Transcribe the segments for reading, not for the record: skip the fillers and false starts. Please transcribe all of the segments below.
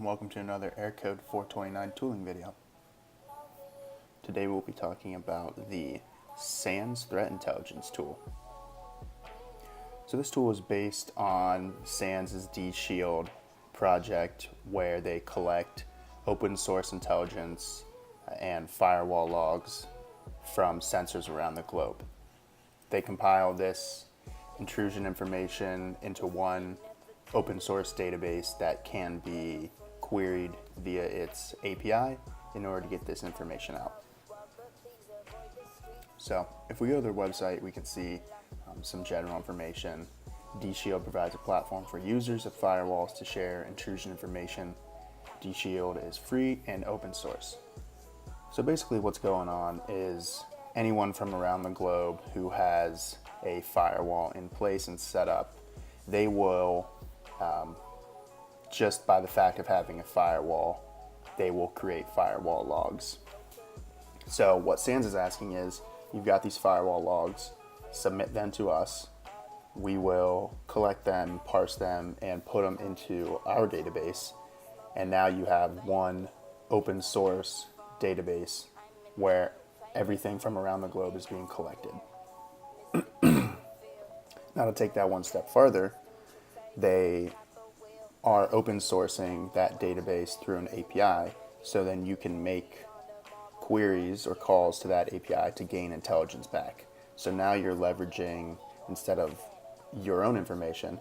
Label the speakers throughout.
Speaker 1: welcome to another Aircode 429 tooling video. Today we'll be talking about the SANS Threat Intelligence tool. So this tool is based on SANS DShield project where they collect open source intelligence and firewall logs from sensors around the globe. They compile this intrusion information into one open source database that can be queried via its API in order to get this information out. So if we go to their website, we can see some general information. DShield provides a platform for users of firewalls to share intrusion information. DShield is free and open source. So basically what's going on is anyone from around the globe who has a firewall in place and set up, they will just by the fact of having a firewall, they will create firewall logs. So what SANS is asking is, you've got these firewall logs, submit them to us. We will collect them, parse them, and put them into our database. And now you have one open source database where everything from around the globe is being collected. Now to take that one step further, they are open sourcing that database through an API, so then you can make queries or calls to that API to gain intelligence back. So now you're leveraging, instead of your own information,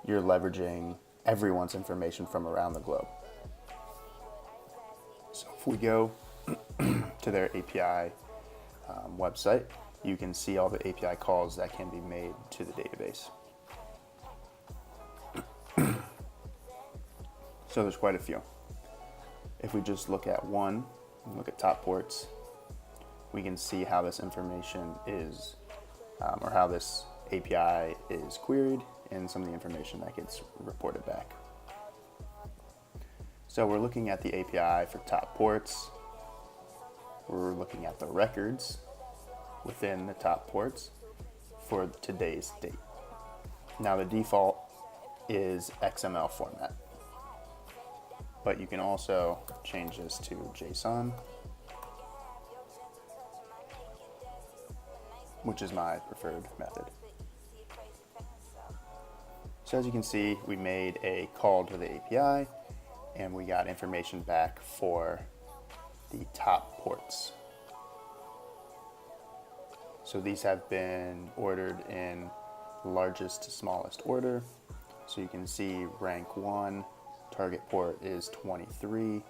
Speaker 1: you're leveraging everyone's information from around the globe. So if we go to their API website, you can see all the API calls that can be made to the database. So there's quite a few. If we just look at one, look at top ports, we can see how this information is, or how this API is queried and some of the information that gets reported back. So we're looking at the API for top ports. We're looking at the records within the top ports for today's date. Now the default is XML format, but you can also change this to JSON, which is my preferred method. So as you can see, we made a call to the API and we got information back for the top ports. So these have been ordered in largest to smallest order. So you can see rank 1, target port is 23.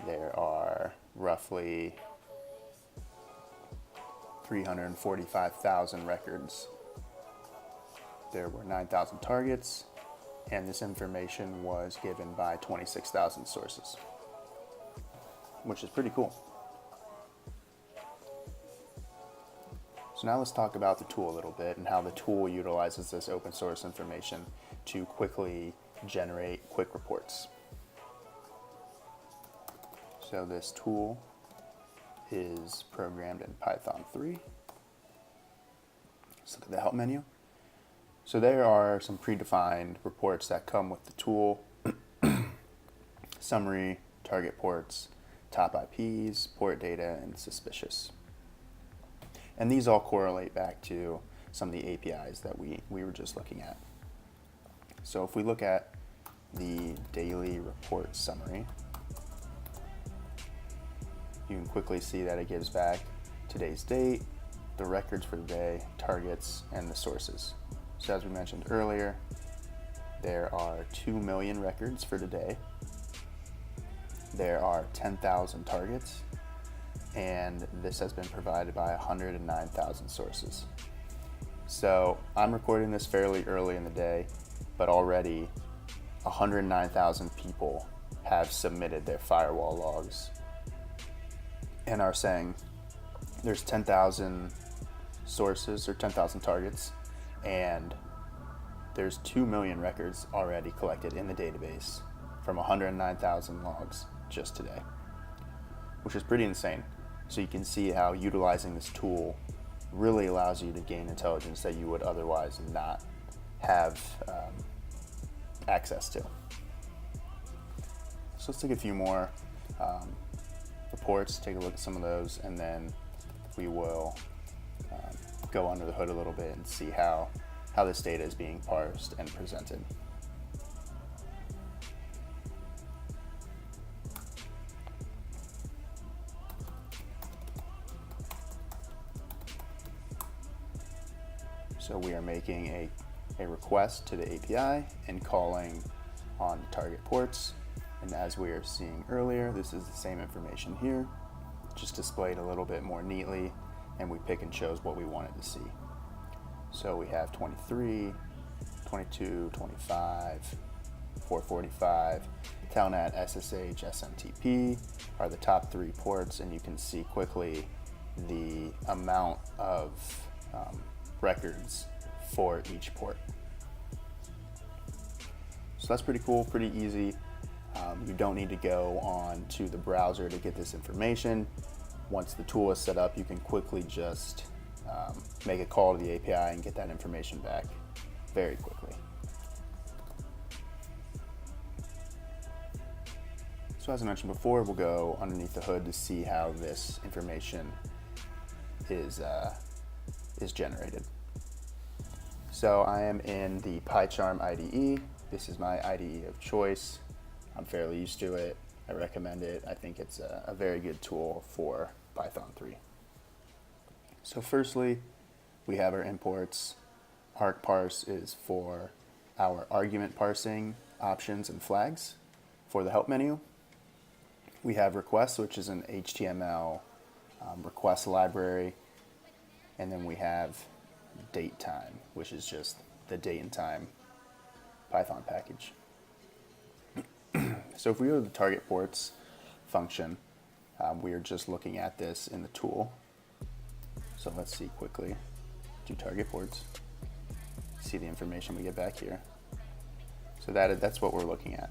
Speaker 1: There are roughly 345,000 records. There were 9,000 targets, and this information was given by 26,000 sources, which is pretty cool. So now let's talk about the tool a little bit and how the tool utilizes this open source information to quickly generate quick reports. So this tool is programmed in Python 3. Let's look at the help menu. So there are some predefined reports that come with the tool. Summary, target ports, top IPs, port data, and suspicious. And these all correlate back to some of the APIs that we were just looking at. So if we look at the daily report summary, you can quickly see that it gives back today's date, the records for the day, targets, and the sources. So as we mentioned earlier, there are 2 million records for today. There are 10,000 targets, and this has been provided by 109,000 sources. So I'm recording this fairly early in the day, but already 109,000 people have submitted their firewall logs and are saying there's 10,000 sources or 10,000 targets, and there's 2 million records already collected in the database from 109,000 logs just today, which is pretty insane. So you can see how utilizing this tool really allows you to gain intelligence that you would otherwise not have access to. So let's take a few more reports, take a look at some of those, and then we will go under the hood a little bit and see how this data is being parsed and presented. So we are making a request to the API and calling on the target ports. And as we are seeing earlier, this is the same information here, just displayed a little bit more neatly, and we pick and chose what we wanted to see. So we have 23, 22, 25, 445, Telnet, SSH, SMTP are the top 3 ports, and you can see quickly the amount of records for each port. So that's pretty cool, pretty easy. You don't need to go on to the browser to get this information. Once the tool is set up, you can quickly just make a call to the API and get that information back very quickly. So as I mentioned before, we'll go underneath the hood to see how this information is generated. So I am in the PyCharm IDE. This is my IDE of choice. I'm fairly used to it. I recommend it. I think it's a very good tool for Python 3. So firstly, we have our imports. ArcParse is for our argument parsing options and flags for the help menu. We have requests, which is an HTML request library. And then we have datetime, which is just the date and time Python package. So if we go to the target ports function, we are just looking at this in the tool. So let's see quickly, do target ports, see the information we get back here. So that's what we're looking at.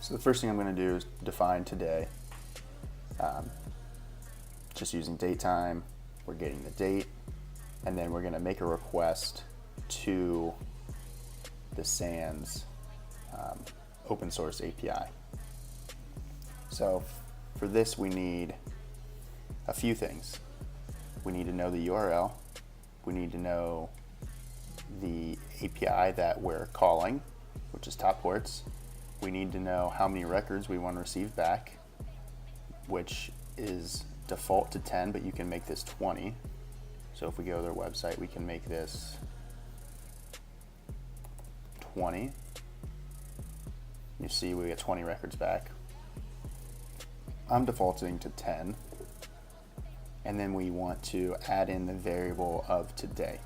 Speaker 1: So the first thing I'm going to do is define today, just using datetime. We're getting the date, and then we're going to make a request to the SANS open source API. So for this, we need a few things. We need to know the URL. We need to know the API that we're calling, which is top ports. We need to know how many records we want to receive back, which is default to 10, but you can make this 20. So if we go to their website, we can make this 20. You see we get 20 records back. I'm defaulting to 10. And then we want to add in the variable of today.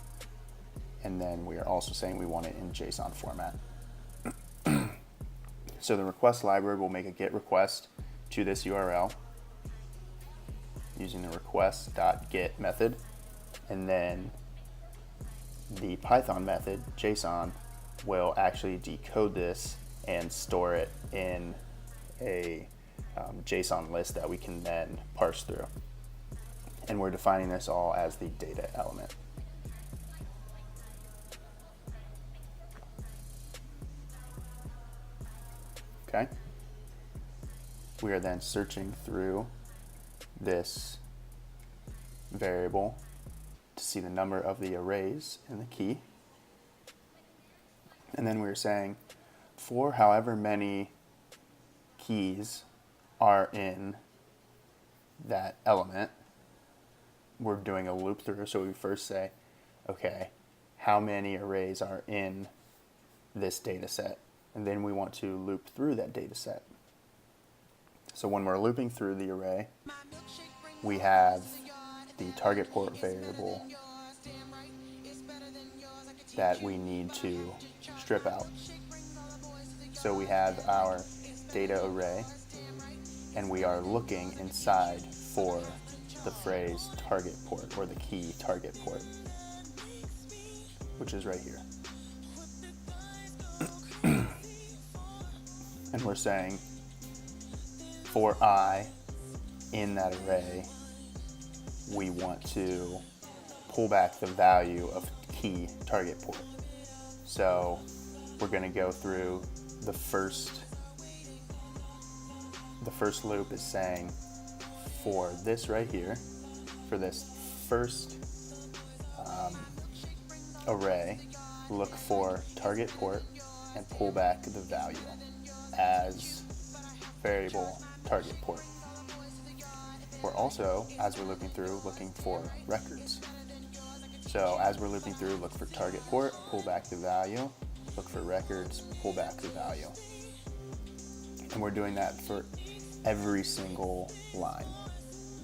Speaker 1: And then we are also saying we want it in JSON format. So the request library will make a GET request to this URL using the request.get method. And then the Python method, JSON, will actually decode this and store it in a JSON list that we can then parse through. And we're defining this all as the data element. Okay. We are then searching through this variable to see the number of the arrays in the key. And then we're saying for however many keys are in that element, we're doing a loop through. So we first say, okay, how many arrays are in this data set? And then we want to loop through that data set. So when we're looping through the array, we have the target port variable that we need to strip out. So we have our data array, and we are looking inside for the phrase target port, or the key target port, which is right here. And we're saying for I in that array, we want to pull back the value of key target port. So we're going to go through the first the first loop is saying for this right here, for this first array, look for target port and pull back the value as variable target port. We're also, as we're looping through, looking for records. So as we're looping through, look for target port, pull back the value, look for records, pull back the value. And we're doing that for every single line.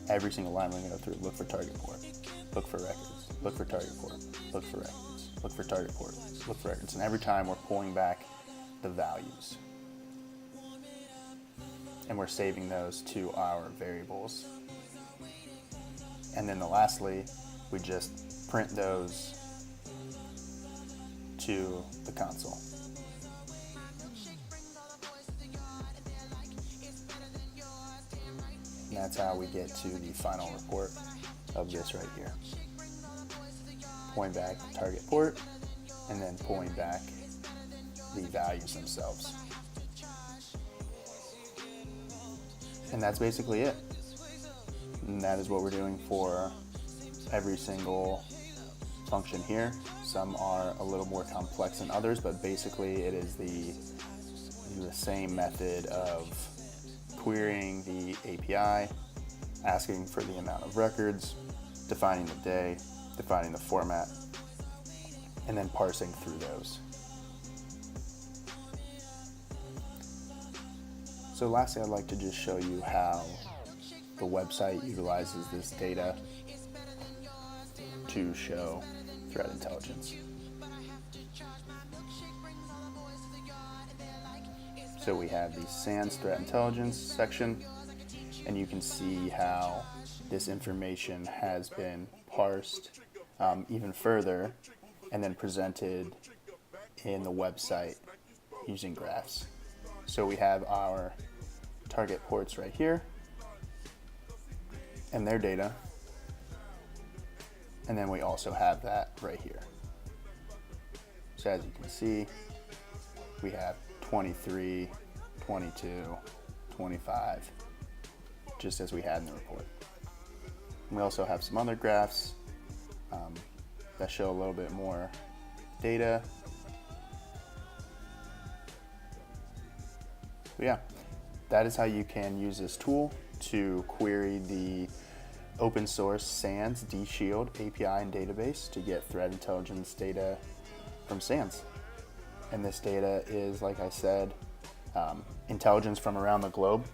Speaker 1: Every single line we're going to go through, look for target port, look for records, look for target port, look for records, look for target port, look for records. And every time we're pulling back the values. And we're saving those to our variables. And then lastly, we just print those to the console. And that's how we get to the final report of this right here. Pulling back the target port and then pulling back the values themselves. And that's basically it. And that is what we're doing for every single function here. Some are a little more complex than others, but basically it is the same method of querying the API, asking for the amount of records, defining the day, defining the format, and then parsing through those. So lastly, I'd like to just show you how the website utilizes this data to show threat intelligence. So we have the SANS threat intelligence section, and you can see how this information has been parsed even further and then presented in the website using graphs. So we have our target ports right here and their data, and then we also have that right here. So as you can see, we have 23, 22, 25, just as we had in the report. And we also have some other graphs that show a little bit more data. So yeah, that is how you can use this tool to query the open source SANS DShield API and database to get threat intelligence data from SANS. And this data is, like I said, intelligence from around the globe.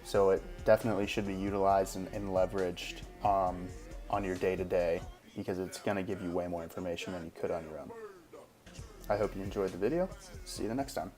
Speaker 1: So it definitely should be utilized and leveraged on your day-to-day, because it's going to give you way more information than you could on your own. I hope you enjoyed the video. See you the next time.